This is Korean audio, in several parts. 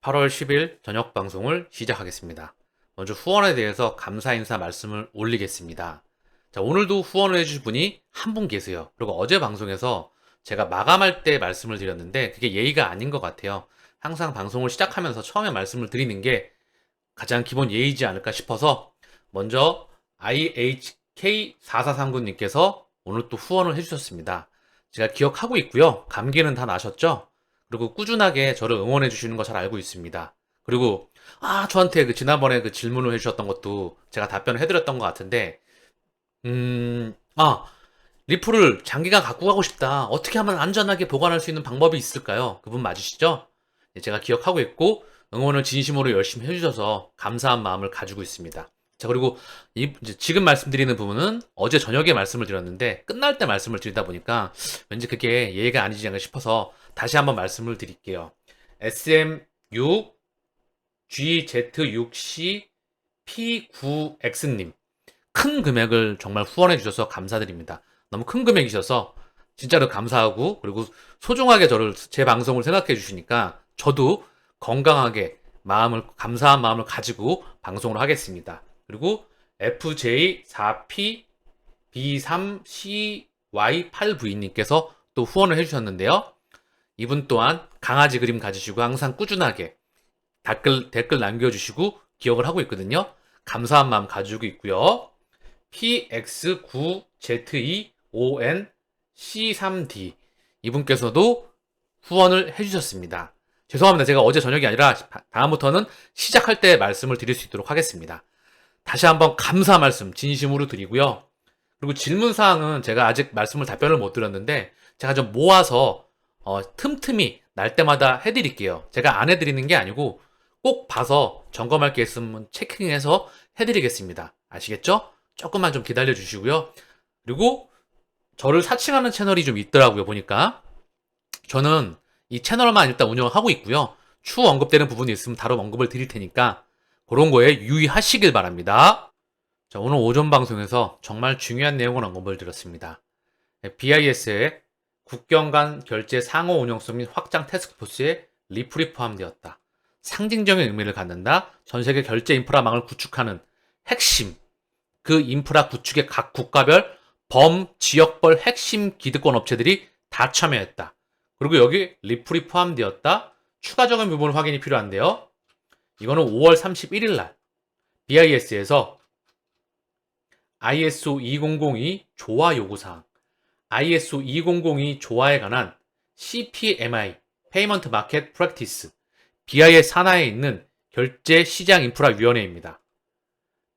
8월 10일 저녁 방송을 시작하겠습니다. 먼저 후원에 대해서 감사 인사 말씀을 올리겠습니다. 자, 오늘도 후원을 해주실 분이 한 분 계세요. 그리고 어제 방송에서 제가 마감할 때 말씀을 드렸는데 그게 예의가 아닌 것 같아요. 항상 방송을 시작하면서 처음에 말씀을 드리는 게 가장 기본 예의지 않을까 싶어서 먼저 IHK4439님께서 오늘 또 후원을 해주셨습니다. 제가 기억하고 있고요. 감기는 다 나셨죠? 그리고 꾸준하게 저를 응원해 주시는 거 잘 알고 있습니다. 그리고 저한테 지난번에 질문을 해주셨던 것도 제가 답변을 해드렸던 것 같은데 음, 아 리플을 장기간 갖고 가고 싶다. 어떻게 하면 안전하게 보관할 수 있는 방법이 있을까요? 그분 맞으시죠? 네, 제가 기억하고 있고 응원을 진심으로 열심히 해주셔서 감사한 마음을 가지고 있습니다. 자, 그리고 이제 지금 말씀드리는 부분은 어제 저녁에 말씀을 드렸는데 끝날 때 말씀을 드리다 보니까 왠지 그게 예의가 아니지 않나 싶어서 다시 한번 말씀을 드릴게요. SM6 GZ6C P9X님 큰 금액을 정말 후원해 주셔서 감사드립니다. 너무 큰 금액이셔서 진짜로 감사하고 그리고 소중하게 제 방송을 생각해 주시니까 저도 건강하게 감사한 마음을 가지고 방송을 하겠습니다. 그리고 FJ4P B3CY8V님께서 또 후원을 해주셨는데요. 이분 또한 강아지 그림 가지시고 항상 꾸준하게 댓글 남겨주시고 기억을 하고 있거든요. 감사한 마음 가지고 있고요. PX9ZEONC3D 이분께서도 후원을 해주셨습니다. 죄송합니다. 제가 어제 저녁이 아니라 다음부터는 시작할 때 말씀을 드릴 수 있도록 하겠습니다. 다시 한번 감사 말씀 진심으로 드리고요. 그리고 질문사항은 제가 아직 답변을 못 드렸는데 제가 좀 모아서 틈틈이 날 때마다 해드릴게요. 제가 안 해드리는 게 아니고 꼭 봐서 점검할 게 있으면 체킹해서 해드리겠습니다. 아시겠죠? 조금만 좀 기다려 주시고요. 그리고 저를 사칭하는 채널이 좀 있더라고요. 보니까 저는 이 채널만 일단 운영을 하고 있고요. 추후 언급되는 부분이 있으면 바로 언급을 드릴 테니까 그런 거에 유의하시길 바랍니다. 자, 오늘 오전 방송에서 정말 중요한 내용을 언급을 드렸습니다. BIS의 국경 간 결제 상호 운영성 및 확장 태스크포스에 리플이 포함되었다. 상징적인 의미를 갖는다. 전 세계 결제 인프라망을 구축하는 핵심, 그 인프라 구축의 각 국가별 지역별 핵심 기득권 업체들이 다 참여했다. 그리고 여기 리플이 포함되었다. 추가적인 부분 확인이 필요한데요. 이거는 5월 31일 날 BIS에서 ISO 2002 조화 요구사항, ISO 2002 조화에 관한 CPMI, Payment Market Practice, BIS 산하에 있는 결제 시장 인프라 위원회입니다.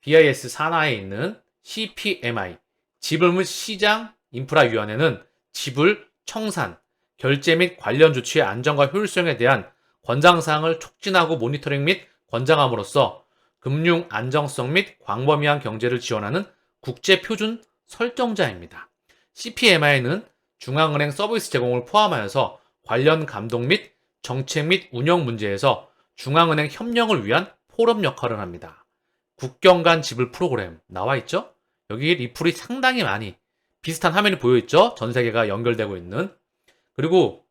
BIS 산하에 있는 CPMI, 지불 및 시장 인프라 위원회는 지불, 청산, 결제 및 관련 조치의 안전과 효율성에 대한 권장사항을 촉진하고 모니터링 및 권장함으로써 금융 안정성 및 광범위한 경제를 지원하는 국제표준 설정자입니다. CPMI는 중앙은행 서비스 제공을 포함하여서 관련 감독 및 정책 및 운영 문제에서 중앙은행 협력을 위한 포럼 역할을 합니다. 국경 간 지불 프로그램 나와 있죠? 여기 리플이 상당히 많이 비슷한 화면이 보여 있죠? 전 세계가 연결되고 있는. 그리고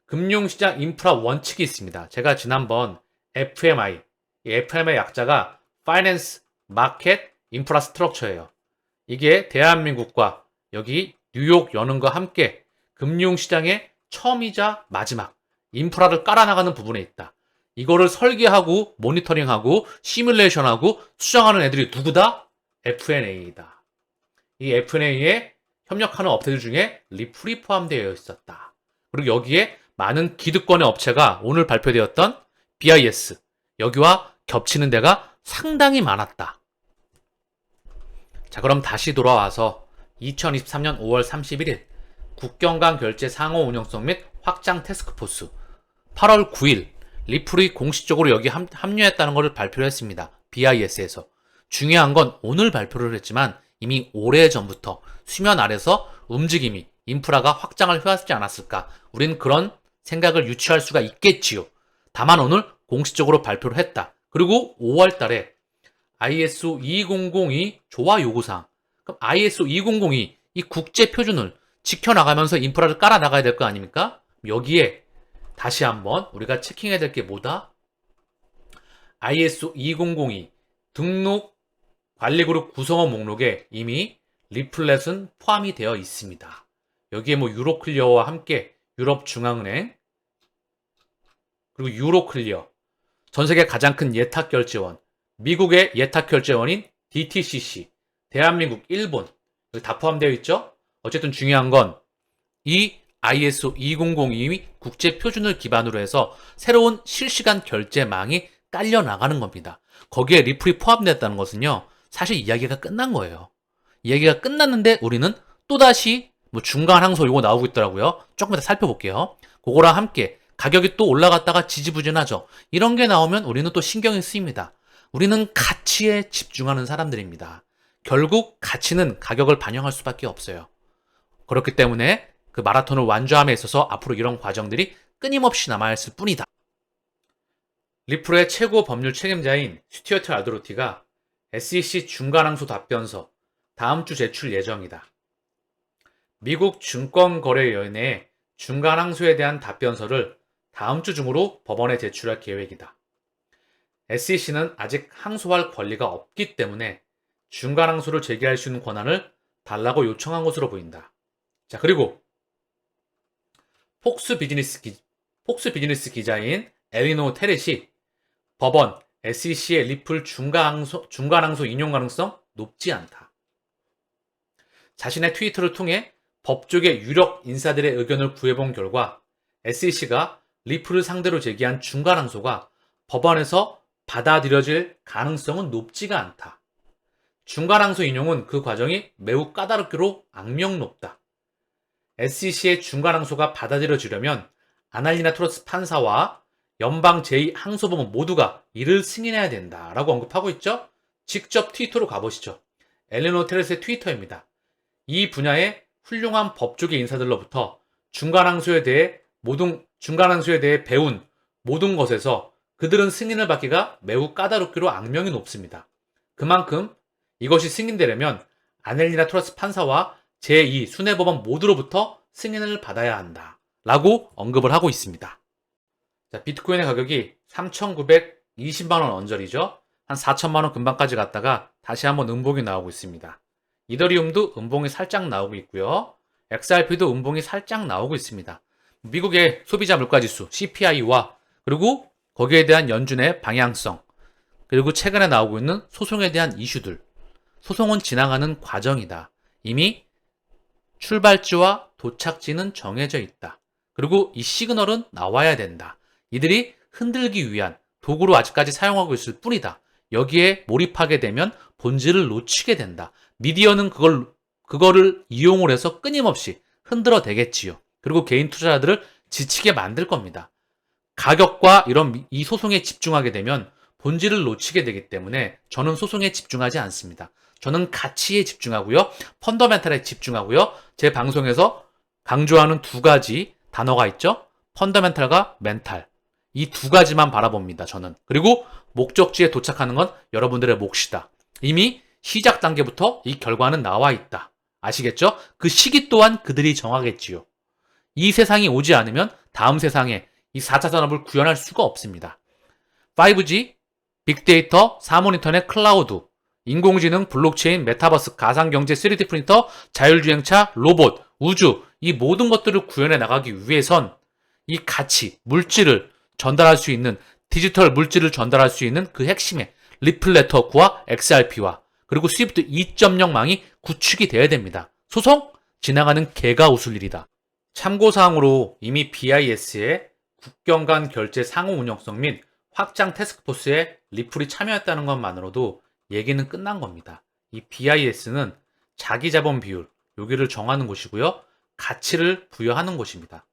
금융시장 인프라 원칙이 있습니다. 제가 지난번 FMI, 이 FMI 약자가 Finance Market Infrastructure예요. 이게 대한민국과 여기 뉴욕 연은과 함께 금융시장의 처음이자 마지막 인프라를 깔아나가는 부분에 있다. 이거를 설계하고 모니터링하고 시뮬레이션하고 수정하는 애들이 누구다? FNA다. 이 FNA에 협력하는 업체들 중에 리플이 포함되어 있었다. 그리고 여기에 많은 기득권의 업체가 오늘 발표되었던 BIS 여기와 겹치는 데가 상당히 많았다. 자, 그럼 다시 돌아와서 2023년 5월 31일 국경 간 결제 상호 운영성 및 확장 태스크포스 8월 9일 리플이 공식적으로 여기 합류했다는 것을 발표를 했습니다. BIS에서. 중요한 건 오늘 발표를 했지만 이미 오래전부터 수면 아래서 움직임이 인프라가 확장을 해왔지 않았을까. 우린 그런 생각을 유추할 수가 있겠지요. 다만 오늘 공식적으로 발표를 했다. 그리고 5월 달에 ISO 2002 조화 요구사항. 그럼 ISO 2002 이 국제 표준을 지켜나가면서 인프라를 깔아나가야 될 거 아닙니까? 여기에 다시 한번 우리가 체킹해야 될 게 뭐다? ISO 2002 등록 관리그룹 구성원 목록에 이미 리플렛은 포함이 되어 있습니다. 여기에 뭐 유로클리어와 함께 유럽중앙은행, 그리고 유로클리어, 전세계 가장 큰 예탁결제원, 미국의 예탁결제원인 DTCC, 대한민국, 일본, 여기 다 포함되어 있죠? 어쨌든 중요한 건 이 ISO 2002 국제 표준을 기반으로 해서 새로운 실시간 결제망이 깔려 나가는 겁니다. 거기에 리플이 포함됐다는 것은요, 사실 이야기가 끝난 거예요. 이야기가 끝났는데 우리는 또다시 뭐 중간 항소 요거 나오고 있더라고요. 조금 더 살펴볼게요. 그거랑 함께 가격이 또 올라갔다가 지지부진하죠. 이런 게 나오면 우리는 또 신경이 쓰입니다. 우리는 가치에 집중하는 사람들입니다. 결국 가치는 가격을 반영할 수밖에 없어요. 그렇기 때문에 그 마라톤을 완주함에 있어서 앞으로 이런 과정들이 끊임없이 남아있을 뿐이다. 리플의 최고 법률 책임자인 스튜어트 아드로티가 SEC 중간항소 답변서 다음 주 제출 예정이다. 미국 증권거래위원회의 중간항소에 대한 답변서를 다음 주 중으로 법원에 제출할 계획이다. SEC는 아직 항소할 권리가 없기 때문에 중간항소를 제기할 수 있는 권한을 달라고 요청한 것으로 보인다. 자, 그리고 폭스 비즈니스 기자인 엘리노 테렛이 법원 SEC의 리플 중간항소 인용 가능성 높지 않다. 자신의 트위터를 통해 법조계 유력 인사들의 의견을 구해본 결과 SEC가 리플을 상대로 제기한 중간항소가 법원에서 받아들여질 가능성은 높지가 않다. 중간항소 인용은 그 과정이 매우 까다롭기로 악명 높다. SEC의 중간항소가 받아들여지려면 아날리나 토러스 판사와 연방 제2항소법원 모두가 이를 승인해야 된다라고 언급하고 있죠. 직접 트위터로 가보시죠. 엘레노 테레스의 트위터입니다. 이 분야의 훌륭한 법조계 인사들로부터 중간항소에 대해 배운 모든 것에서 그들은 승인을 받기가 매우 까다롭기로 악명이 높습니다. 그만큼 이것이 승인되려면 아넬리나 토러스 판사와 제2 순회법원 모두로부터 승인을 받아야 한다 라고 언급을 하고 있습니다. 자, 비트코인의 가격이 3,920만원 언저리죠. 한 4천만원 근방까지 갔다가 다시 한번 음봉이 나오고 있습니다. 이더리움도 음봉이 살짝 나오고 있고요. XRP도 음봉이 살짝 나오고 있습니다. 미국의 소비자 물가지수 CPI와 그리고 거기에 대한 연준의 방향성, 그리고 최근에 나오고 있는 소송에 대한 이슈들. 소송은 지나가는 과정이다. 이미 출발지와 도착지는 정해져 있다. 그리고 이 시그널은 나와야 된다. 이들이 흔들기 위한 도구로 아직까지 사용하고 있을 뿐이다. 여기에 몰입하게 되면 본질을 놓치게 된다. 미디어는 그거를 이용을 해서 끊임없이 흔들어 대겠지요. 그리고 개인 투자자들을 지치게 만들 겁니다. 가격과 이 소송에 집중하게 되면 본질을 놓치게 되기 때문에 저는 소송에 집중하지 않습니다. 저는 가치에 집중하고요. 펀더멘탈에 집중하고요. 제 방송에서 강조하는 두 가지 단어가 있죠. 펀더멘탈과 멘탈. 이 두 가지만 바라봅니다. 저는. 그리고 목적지에 도착하는 건 여러분들의 몫이다. 이미 시작 단계부터 이 결과는 나와 있다. 아시겠죠? 그 시기 또한 그들이 정하겠지요. 이 세상이 오지 않으면 다음 세상에 이 4차 산업을 구현할 수가 없습니다. 5G, 빅데이터, 사모니터넷, 클라우드, 인공지능, 블록체인, 메타버스, 가상경제, 3D 프린터, 자율주행차, 로봇, 우주, 이 모든 것들을 구현해 나가기 위해선 이 가치, 물질을 전달할 수 있는, 디지털 물질을 전달할 수 있는 그 핵심의 리플 네트워크와 XRP와 그리고 스위프트 2.0망이 구축이 돼야 됩니다. 소송? 지나가는 개가 웃을 일이다. 참고사항으로 이미 BIS의 국경 간 결제 상호 운영성 및 확장 태스크포스에 리플이 참여했다는 것만으로도 얘기는 끝난 겁니다. 이 BIS는 자기자본 비율, 여기를 정하는 곳이고요. 가치를 부여하는 곳입니다.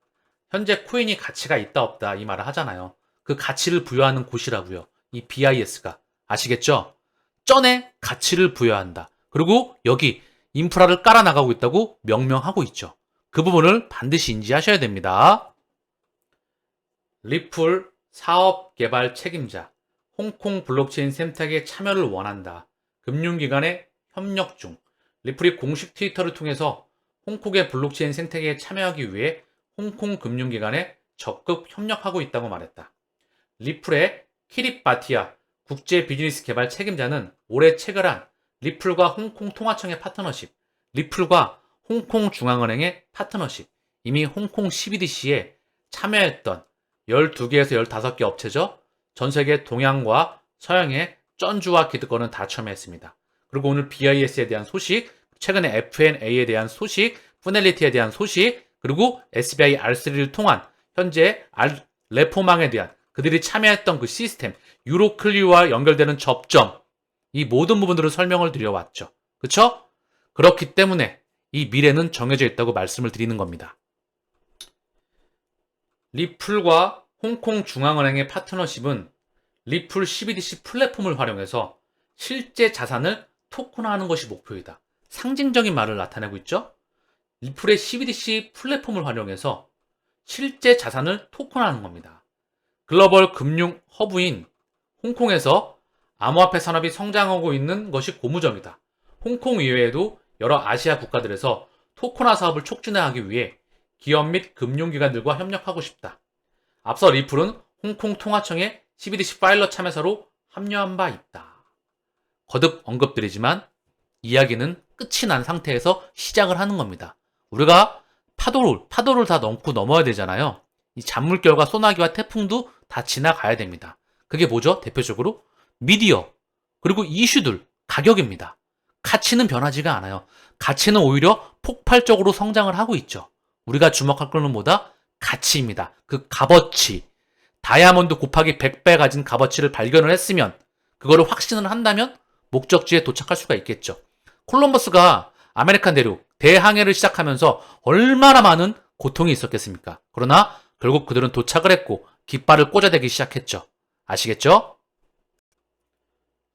현재 코인이 가치가 있다 없다 이 말을 하잖아요. 그 가치를 부여하는 곳이라고요. 이 BIS가. 아시겠죠? 쩐에 가치를 부여한다. 그리고 여기 인프라를 깔아나가고 있다고 명명하고 있죠. 그 부분을 반드시 인지하셔야 됩니다. 리플 사업 개발 책임자, 홍콩 블록체인 생태계에 참여를 원한다. 금융기관의 협력 중. 리플이 공식 트위터를 통해서 홍콩의 블록체인 생태계에 참여하기 위해 홍콩 금융기관에 적극 협력하고 있다고 말했다. 리플의 키릿바티아 국제 비즈니스 개발 책임자는 올해 체결한 리플과 홍콩 통화청의 파트너십, 리플과 홍콩 중앙은행의 파트너십, 이미 홍콩 CBDC에 참여했던 12개에서 15개 업체죠. 전 세계 동양과 서양의 쩐주와 기득권은 다 참여했습니다. 그리고 오늘 BIS에 대한 소식, 최근에 FNA에 대한 소식, 푸넬리티에 대한 소식, 그리고 SBI R3를 통한 현재 레포망에 대한 그들이 참여했던 그 시스템, 유로클리어와 연결되는 접점, 이 모든 부분들을 설명을 드려왔죠. 그렇죠? 그렇기 때문에 이 미래는 정해져 있다고 말씀을 드리는 겁니다. 리플과 홍콩 중앙은행의 파트너십은 리플 CBDC 플랫폼을 활용해서 실제 자산을 토큰화하는 것이 목표이다. 상징적인 말을 나타내고 있죠. 리플의 CBDC 플랫폼을 활용해서 실제 자산을 토큰화하는 겁니다. 글로벌 금융 허브인 홍콩에서 암호화폐 산업이 성장하고 있는 것이 고무적이다. 홍콩 이외에도 여러 아시아 국가들에서 토큰화 사업을 촉진하기 위해 기업 및 금융기관들과 협력하고 싶다. 앞서 리플은 홍콩 통화청의 CBDC 파일럿 참여사로 합류한 바 있다. 거듭 언급드리지만 이야기는 끝이 난 상태에서 시작을 하는 겁니다. 우리가 파도를 다 넘고 넘어야 되잖아요. 이 잔물결과 소나기와 태풍도 다 지나가야 됩니다. 그게 뭐죠? 대표적으로 미디어, 그리고 이슈들, 가격입니다. 가치는 변하지가 않아요. 가치는 오히려 폭발적으로 성장을 하고 있죠. 우리가 주목할 것은 뭐다? 가치입니다. 그 값어치. 다이아몬드 곱하기 100배 가진 값어치를 발견을 했으면, 그거를 확신을 한다면 목적지에 도착할 수가 있겠죠. 콜럼버스가 아메리칸 대륙 대항해를 시작하면서 얼마나 많은 고통이 있었겠습니까? 그러나 결국 그들은 도착을 했고 깃발을 꽂아대기 시작했죠. 아시겠죠?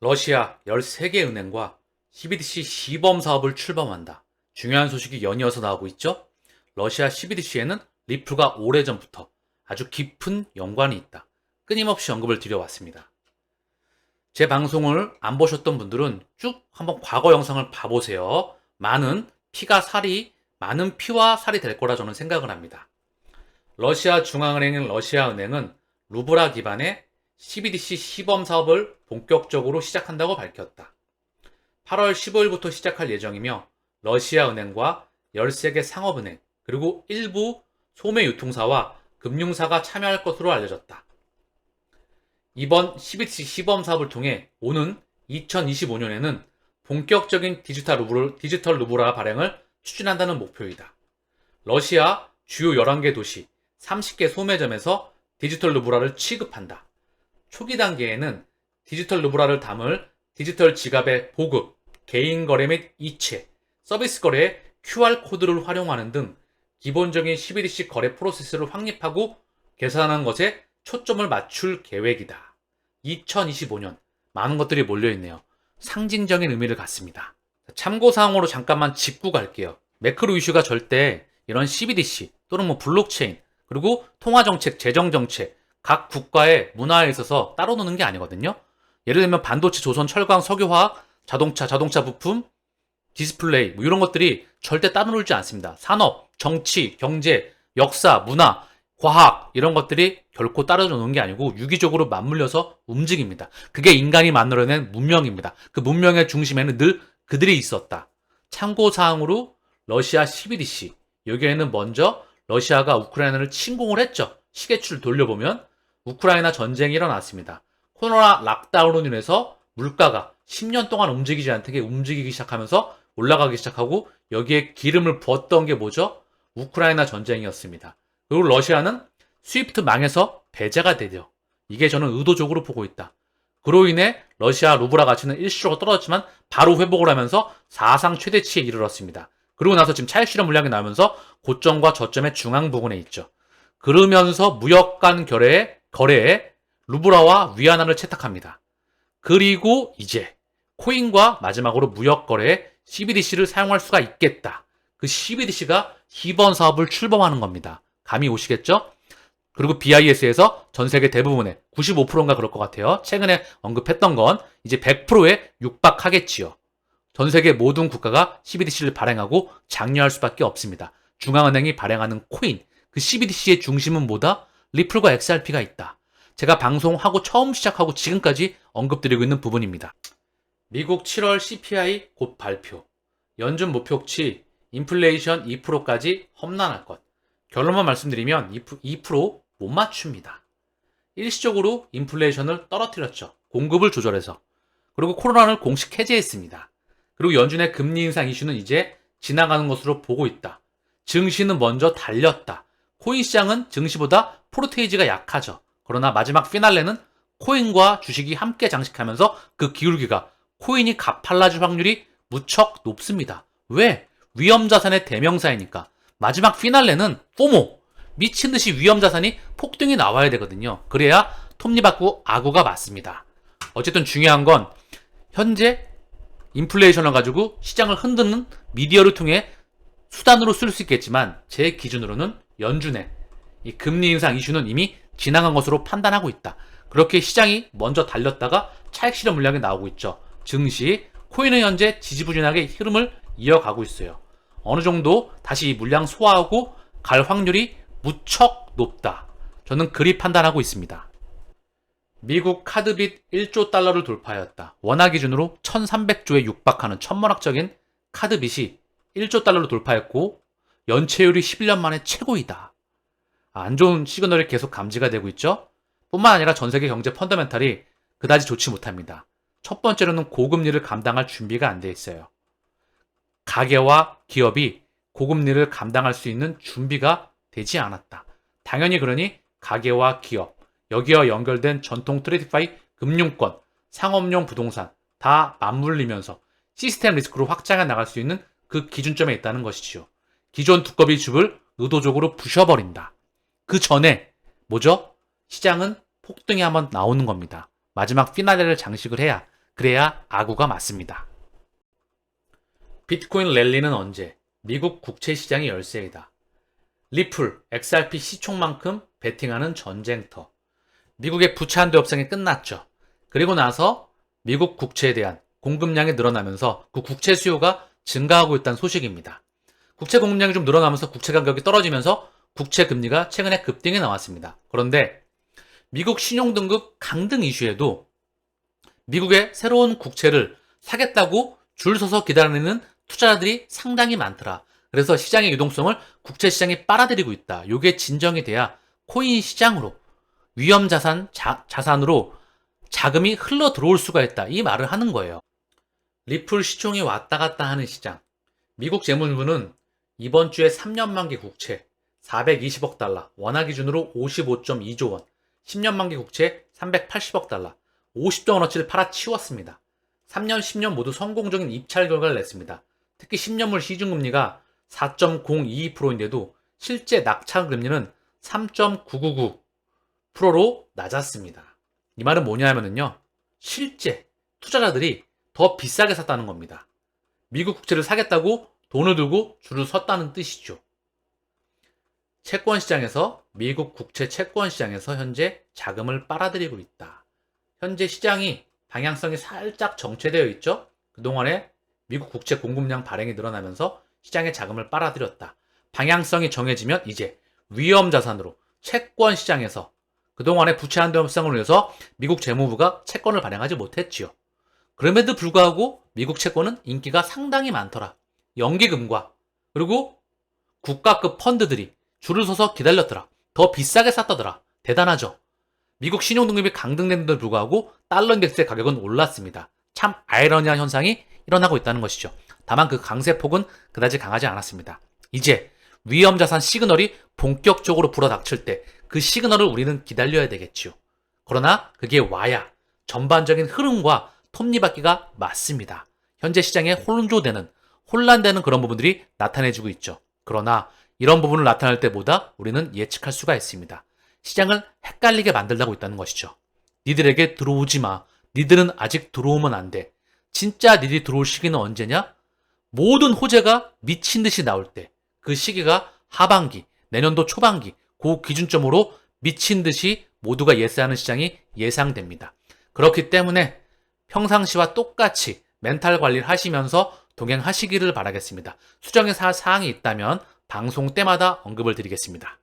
러시아 13개 은행과 CBDC 시범 사업을 출범한다. 중요한 소식이 연이어서 나오고 있죠? 러시아 CBDC에는 리플과 오래전부터 아주 깊은 연관이 있다. 끊임없이 언급을 드려왔습니다. 제 방송을 안 보셨던 분들은 쭉 한번 과거 영상을 봐보세요. 많은 피와 살이 될 거라 저는 생각을 합니다. 러시아 중앙은행인 러시아은행은 루브라 기반의 CBDC 시범 사업을 본격적으로 시작한다고 밝혔다. 8월 15일부터 시작할 예정이며 러시아은행과 13개 상업은행 그리고 일부 소매 유통사와 금융사가 참여할 것으로 알려졌다. 이번 CBDC 시범 사업을 통해 오는 2025년에는 본격적인 디지털 루브라 발행을 추진한다는 목표이다. 러시아 주요 11개 도시 30개 소매점에서 디지털 루브라를 취급한다. 초기 단계에는 디지털 루브라를 담을 디지털 지갑의 보급, 개인 거래 및 이체, 서비스 거래에 QR코드를 활용하는 등 기본적인 CBDC 거래 프로세스를 확립하고 개선하는 것에 초점을 맞출 계획이다. 2025년 많은 것들이 몰려있네요. 상징적인 의미를 갖습니다. 참고사항으로 잠깐만 짚고 갈게요. 매크로 이슈가 절대 이런 CBDC 또는 블록체인 그리고 통화정책, 재정정책 각 국가의 문화에 있어서 따로 노는 게 아니거든요. 예를 들면 반도체, 조선, 철강, 석유화학, 자동차 부품, 디스플레이 이런 것들이 절대 따로 놀지 않습니다. 산업, 정치, 경제, 역사, 문화, 과학 이런 것들이 결코 따로 노는 게 아니고 유기적으로 맞물려서 움직입니다. 그게 인간이 만들어낸 문명입니다. 그 문명의 중심에는 늘 그들이 있었다. 참고사항으로 러시아 CBDC 여기에는 먼저 러시아가 우크라이나를 침공을 했죠. 시계추를 돌려보면 우크라이나 전쟁이 일어났습니다. 코로나 락다운으로 인해서 물가가 10년 동안 움직이지 않게 움직이기 시작하면서 올라가기 시작하고 여기에 기름을 부었던 게 뭐죠? 우크라이나 전쟁이었습니다. 그리고 러시아는 스위프트 망해서 배제가 되죠. 이게 저는 의도적으로 보고 있다. 그로 인해 러시아 루브라 가치는 일시적으로 떨어졌지만 바로 회복을 하면서 사상 최대치에 이르렀습니다. 그리고 나서 지금 차익 실현 물량이 나오면서 고점과 저점의 중앙 부근에 있죠. 그러면서 무역 간 거래에 루브라와 위안화를 채택합니다. 그리고 이제 코인과 마지막으로 무역 거래에 CBDC를 사용할 수가 있겠다. 그 CBDC가 시범 사업을 출범하는 겁니다. 감이 오시겠죠? 그리고 BIS에서 전 세계 대부분의 95%인가 그럴 것 같아요. 최근에 언급했던 건 이제 100%에 육박하겠지요. 전 세계 모든 국가가 CBDC를 발행하고 장려할 수밖에 없습니다. 중앙은행이 발행하는 코인, 그 CBDC의 중심은 뭐다? 리플과 XRP가 있다. 제가 방송하고 처음 시작하고 지금까지 언급드리고 있는 부분입니다. 미국 7월 CPI 곧 발표. 연준 목표치 인플레이션 2%까지 험난할 것. 결론만 말씀드리면 2%못 맞춥니다. 일시적으로 인플레이션을 떨어뜨렸죠. 공급을 조절해서. 그리고 코로나를 공식 해제했습니다. 그리고 연준의 금리 인상 이슈는 이제 지나가는 것으로 보고 있다. 증시는 먼저 달렸다. 코인 시장은 증시보다 포르테이지가 약하죠. 그러나 마지막 피날레는 코인과 주식이 함께 장식하면서 그 기울기가 코인이 가팔라질 확률이 무척 높습니다. 왜? 위험자산의 대명사이니까. 마지막 피날레는 포모, 미친듯이 위험자산이 폭등이 나와야 되거든요. 그래야 톱니바퀴 아구가 맞습니다. 어쨌든 중요한 건 현재 인플레이션을 가지고 시장을 흔드는 미디어를 통해 수단으로 쓸 수 있겠지만 제 기준으로는 연준의 이 금리 인상 이슈는 이미 지나간 것으로 판단하고 있다. 그렇게 시장이 먼저 달렸다가 차익 실현 물량이 나오고 있죠. 증시, 코인은 현재 지지부진하게 흐름을 이어가고 있어요. 어느 정도 다시 이 물량 소화하고 갈 확률이 무척 높다. 저는 그리 판단하고 있습니다. 미국 카드빚 1조 달러를 돌파하였다. 원화 기준으로 1300조에 육박하는 천문학적인 카드빚이 1조 달러를 돌파했고 연체율이 11년 만에 최고이다. 안 좋은 시그널이 계속 감지가 되고 있죠. 뿐만 아니라 전 세계 경제 펀더멘탈이 그다지 좋지 못합니다. 첫 번째로는 고금리를 감당할 준비가 안 돼 있어요. 가계와 기업이 고금리를 감당할 수 있는 준비가 되지 않았다. 당연히 그러니 가계와 기업, 여기와 연결된 전통 트레이드파이 금융권, 상업용 부동산 다 맞물리면서 시스템 리스크로 확장해 나갈 수 있는 그 기준점에 있다는 것이지요. 기존 두꺼비 줍을 의도적으로 부셔버린다. 그 전에 뭐죠? 시장은 폭등이 한번 나오는 겁니다. 마지막 피날레를 장식을 해야 그래야 아구가 맞습니다. 비트코인 랠리는 언제? 미국 국채 시장이 열세이다. 리플, XRP 시총만큼 베팅하는 전쟁터. 미국의 부채 한도 협상이 끝났죠. 그리고 나서 미국 국채에 대한 공급량이 늘어나면서 그 국채 수요가 증가하고 있다는 소식입니다. 국채 공급량이 좀 늘어나면서 국채 가격이 떨어지면서 국채 금리가 최근에 급등이 나왔습니다. 그런데 미국 신용등급 강등 이슈에도 미국의 새로운 국채를 사겠다고 줄 서서 기다리는 투자자들이 상당히 많더라. 그래서 시장의 유동성을 국채 시장이 빨아들이고 있다. 이게 진정이 돼야 코인 시장으로 위험 자산으로 자금이 흘러 들어올 수가 있다. 이 말을 하는 거예요. 리플 시총이 왔다 갔다 하는 시장. 미국 재무부는 이번 주에 3년 만기 국채 420억 달러, 원화 기준으로 55.2조 원, 10년 만기 국채 380억 달러, 50조 원어치를 팔아치웠습니다. 3년, 10년 모두 성공적인 입찰 결과를 냈습니다. 특히 10년물 시중금리가 4.022%인데도 실제 낙찰 금리는 3.999%로 낮았습니다. 이 말은 뭐냐 하면요. 실제 투자자들이 더 비싸게 샀다는 겁니다. 미국 국채를 사겠다고 돈을 들고 줄을 섰다는 뜻이죠. 채권 시장에서 미국 국채 채권 시장에서 현재 자금을 빨아들이고 있다. 현재 시장이 방향성이 살짝 정체되어 있죠. 그동안에 미국 국채 공급량 발행이 늘어나면서 시장의 자금을 빨아들였다. 방향성이 정해지면 이제 위험 자산으로 채권 시장에서 그동안의 부채 한도 협상을 위해서 미국 재무부가 채권을 발행하지 못했지요. 그럼에도 불구하고 미국 채권은 인기가 상당히 많더라. 연기금과 그리고 국가급 펀드들이 줄을 서서 기다렸더라. 더 비싸게 샀다더라. 대단하죠. 미국 신용등급이 강등된데도 불구하고 달러 인덱스의 가격은 올랐습니다. 참 아이러니한 현상이 일어나고 있다는 것이죠. 다만 그 강세폭은 그다지 강하지 않았습니다. 이제 위험자산 시그널이 본격적으로 불어닥칠 때 그 시그널을 우리는 기다려야 되겠지요. 그러나 그게 와야 전반적인 흐름과 톱니바퀴가 맞습니다. 현재 시장에 혼란되는 그런 부분들이 나타내지고 있죠. 그러나 이런 부분을 나타낼 때보다 우리는 예측할 수가 있습니다. 시장을 헷갈리게 만들려고 있다는 것이죠. 니들에게 들어오지 마. 니들은 아직 들어오면 안 돼. 진짜 니들이 들어올 시기는 언제냐? 모든 호재가 미친 듯이 나올 때. 그 시기가 하반기, 내년도 초반기, 그 기준점으로 미친 듯이 모두가 예스하는 시장이 예상됩니다. 그렇기 때문에 평상시와 똑같이 멘탈 관리를 하시면서 동행하시기를 바라겠습니다. 수정의 사항이 있다면 방송 때마다 언급을 드리겠습니다.